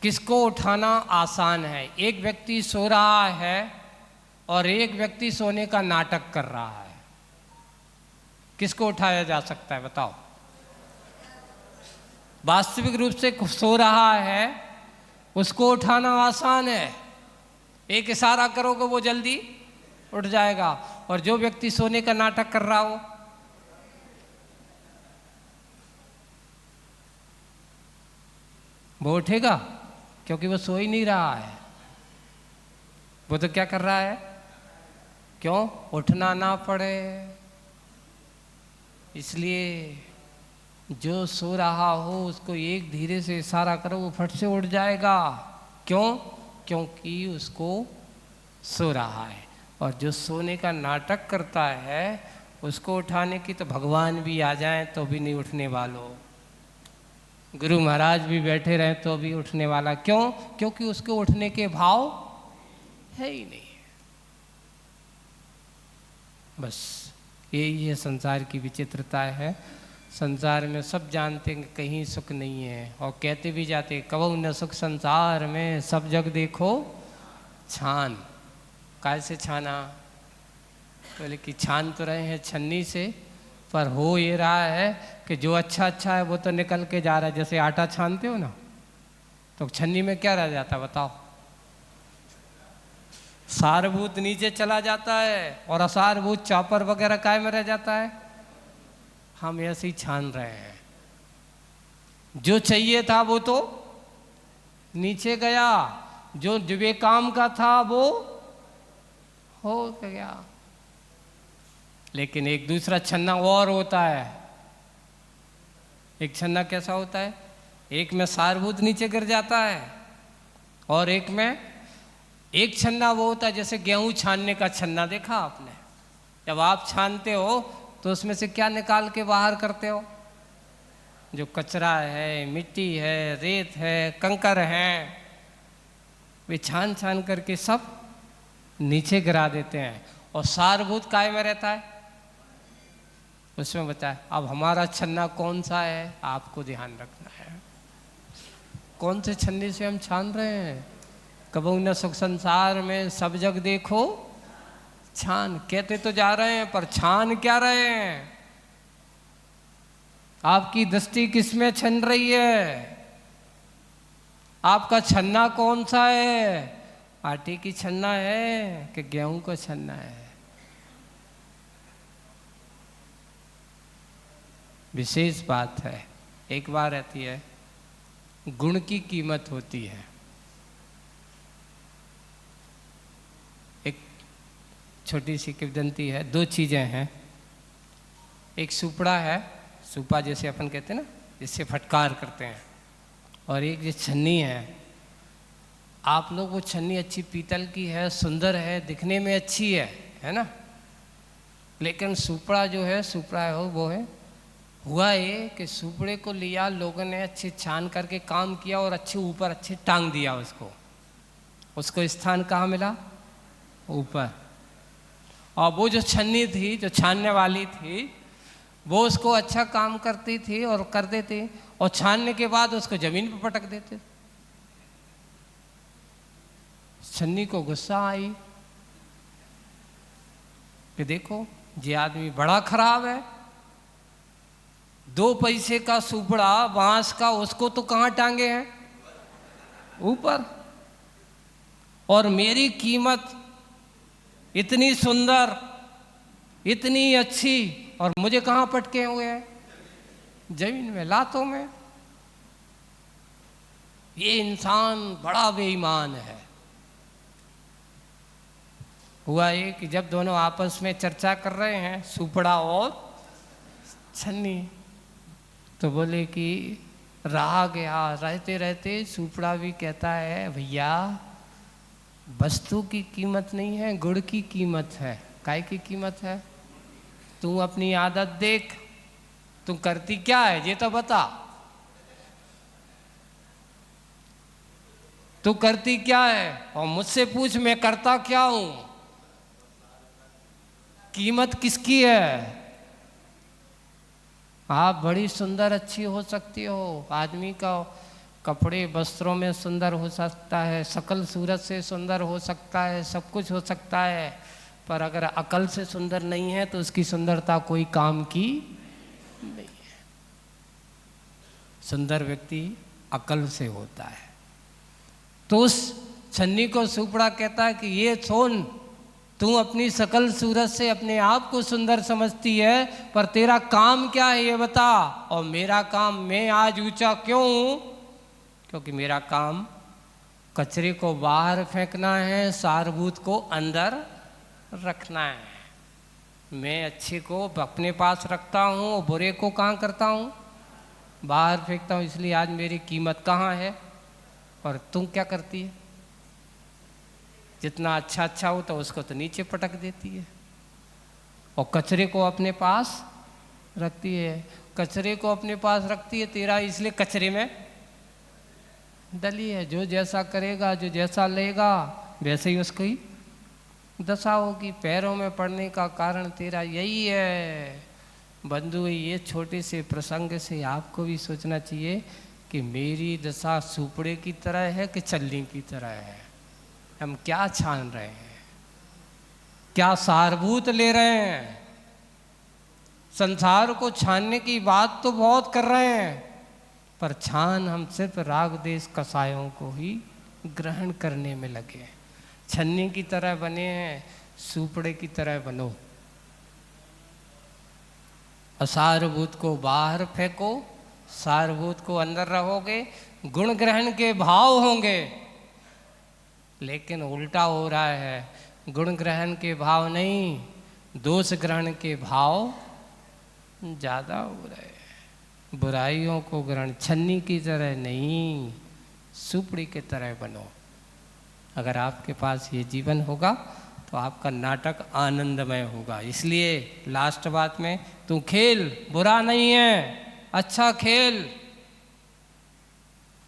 किसको उठाना आसान है? एक व्यक्ति सो रहा है और एक व्यक्ति सोने का नाटक कर रहा है, किसको उठाया जा सकता है बताओ? वास्तविक रूप से सो रहा है उसको उठाना आसान है, एक इशारा करोगे वो जल्दी उठ जाएगा, और जो व्यक्ति सोने का नाटक कर रहा हो वो उठेगा? क्योंकि वो सो ही नहीं रहा है, वो तो क्या कर रहा है, क्यों उठना ना पड़े। इसलिए जो सो रहा हो उसको एक धीरे से इशारा करो, वो फट से उठ जाएगा। क्यों? क्योंकि उसको सो रहा है। और जो सोने का नाटक करता है उसको उठाने की तो भगवान भी आ जाएं तो भी नहीं उठने वालों, गुरु महाराज भी बैठे रहे तो भी उठने वाला क्यों? क्योंकि उसको उठने के भाव है ही नहीं। बस यही है संसार की विचित्रता है। संसार में सब जानते हैं कि कहीं सुख नहीं है, और कहते भी जाते कबहु न सुख संसार में, सब जग देखो छान। कैसे छाना? बोले कि छान तो रहे हैं छन्नी से, पर हो ये रहा है कि जो अच्छा अच्छा है वो तो निकल के जा रहा है। जैसे आटा छानते हो ना, तो छन्नी में क्या रह जाता बताओ? सारभूत नीचे चला जाता है और असारभूत चापर वगैरह काय में रह जाता है। हम ऐसे ही छान रहे हैं, जो चाहिए था वो तो नीचे गया, जो विवेकाम का था वो हो गया, लेकिन एक दूसरा छन्ना और होता है, एक छन्ना कैसा होता है, एक में सारभूत नीचे गिर जाता है और एक में, एक छन्ना वो होता है जैसे गेहूं छानने का छन्ना देखा आपने, जब आप छानते हो तो उसमें से क्या निकाल के बाहर करते हो, जो कचरा है, मिट्टी है, रेत है, कंकर है, वे छान छान करके सब नीचे गिरा देते हैं और सारभूत काय में रहता है, उसमें बताए। अब हमारा छन्ना कौन सा है आपको ध्यान रखना है, कौन से छन्ने से हम छान रहे हैं। कबहू न सुख संसार में सब जग देखो छान, कहते तो जा रहे हैं पर छान क्या रहे हैं। आपकी दृष्टि किस में छन रही है, आपका छन्ना कौन सा है, आटे की छन्ना है कि गेहूं का छन्ना है। विशेष बात है, एक बार रहती है, गुण की कीमत होती है। एक छोटी सी किंवदंती है, दो चीजें हैं, एक सुपड़ा है, सुपा जैसे अपन कहते हैं ना, जिससे फटकार करते हैं, और एक ये छन्नी है। आप लोग वो छन्नी अच्छी पीतल की है, सुंदर है, दिखने में अच्छी है ना, लेकिन सुपड़ा जो है, सुपड़ा है वो है, हुआ ये कि सुपड़े को लिया लोगों ने, अच्छे छान करके काम किया और अच्छे ऊपर अच्छे टांग दिया उसको, उसको स्थान कहाँ मिला, ऊपर। और वो जो छन्नी थी, जो छानने वाली थी, वो उसको अच्छा काम करती थी और कर देती, और छानने के बाद उसको जमीन पर पटक देते। छन्नी को गुस्सा आई कि देखो ये आदमी बड़ा खराब है, 2 पैसे का सुपड़ा बांस का, उसको तो कहाँ टांगे हैं, ऊपर, और मेरी कीमत इतनी सुंदर, इतनी अच्छी, और मुझे कहाँ पटके हुए हैं, जमीन में, लातों में। ये इंसान बड़ा बेईमान है। हुआ ये कि जब दोनों आपस में चर्चा कर रहे हैं, सुपड़ा और छन्नी, तो बोले कि रहा गया, रहते रहते सुपड़ा भी कहता है, भैया वस्तु की कीमत नहीं है, गुण की कीमत है। काय की कीमत है, तू अपनी आदत देख, तू करती क्या है ये तो बता, तू करती क्या है, और मुझसे पूछ मैं करता क्या हूं। कीमत किसकी है, आप बड़ी सुंदर अच्छी हो सकती हो, आदमी का कपड़े वस्त्रों में सुंदर हो सकता है, शकल सूरत से सुंदर हो सकता है, सब कुछ हो सकता है, पर अगर अकल से सुंदर नहीं है तो उसकी सुंदरता कोई काम की नहीं है। सुंदर व्यक्ति अकल से होता है। तो उस छन्नी को सुपड़ा कहता है कि ये सुन, तू अपनी शकल सूरत से अपने आप को सुंदर समझती है, पर तेरा काम क्या है ये बता। और मेरा काम, मैं आज ऊंचा क्यों हूं, क्योंकि मेरा काम कचरे को बाहर फेंकना है, सारभूत को अंदर रखना है। मैं अच्छे को अपने पास रखता हूँ और बुरे को कहाँ करता हूँ, बाहर फेंकता हूँ। इसलिए आज मेरी कीमत कहाँ है, और तुम क्या करती है, जितना अच्छा अच्छा हो तो उसको तो नीचे पटक देती है, और कचरे को अपने पास रखती है। कचरे को अपने पास रखती है, तेरा इसलिए कचरे में डली है। जो जैसा करेगा, जो जैसा लेगा, वैसे ही उसकी दशा होगी। पैरों में पड़ने का कारण तेरा यही है। बंधु, ये छोटे से प्रसंग से आपको भी सोचना चाहिए कि मेरी दशा सुपड़े की तरह है कि छन्नी की तरह है। हम क्या छान रहे हैं, क्या सारभूत ले रहे हैं। संसार को छानने की बात तो बहुत कर रहे हैं, पर छान हम सिर्फ राग देश कसायों को ही ग्रहण करने में लगे हैं। छन्नी की तरह बने हैं, सुपड़े की तरह बनो। असारभूत को बाहर फेंको, सारभूत को अंदर रहोगे, गुण ग्रहण के भाव होंगे। लेकिन उल्टा हो रहा है, गुण ग्रहण के भाव नहीं, दोष ग्रहण के भाव ज़्यादा हो रहे हैं। बुराइयों को ग्रहण, छन्नी की तरह नहीं, सुपड़ी की तरह बनो। अगर आपके पास ये जीवन होगा तो आपका नाटक आनंदमय होगा। इसलिए लास्ट बात में, तू खेल, बुरा नहीं है, अच्छा खेल,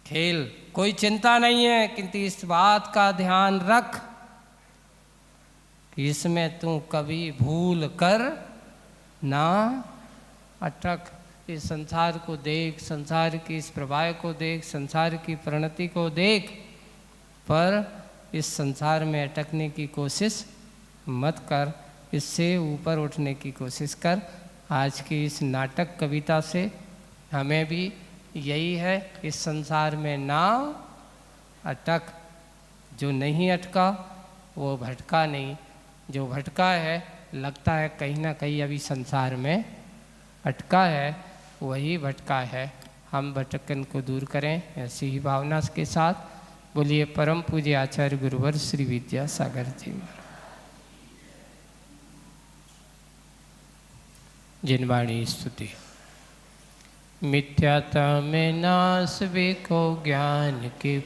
खेल, कोई चिंता नहीं है, किंतु इस बात का ध्यान रख कि इसमें तू कभी भूल कर ना अटक। इस संसार को देख, संसार की इस प्रवाह को देख, संसार की परिणति को देख, पर इस संसार में अटकने की कोशिश मत कर, इससे ऊपर उठने की कोशिश कर। आज की इस नाटक कविता से हमें भी यही है, इस संसार में ना अटक। जो नहीं अटका वो भटका नहीं, जो भटका है लगता है कहीं ना कहीं अभी संसार में अटका है, वही भटका है। हम भटकन को दूर करें ऐसी ही भावना के साथ। बोलिए परम पूज्य आचार्य गुरुवर श्री विद्यासागर जी महाराज। जिनवाणी स्तुति। मिथ्यात्व में नाश विको ज्ञान की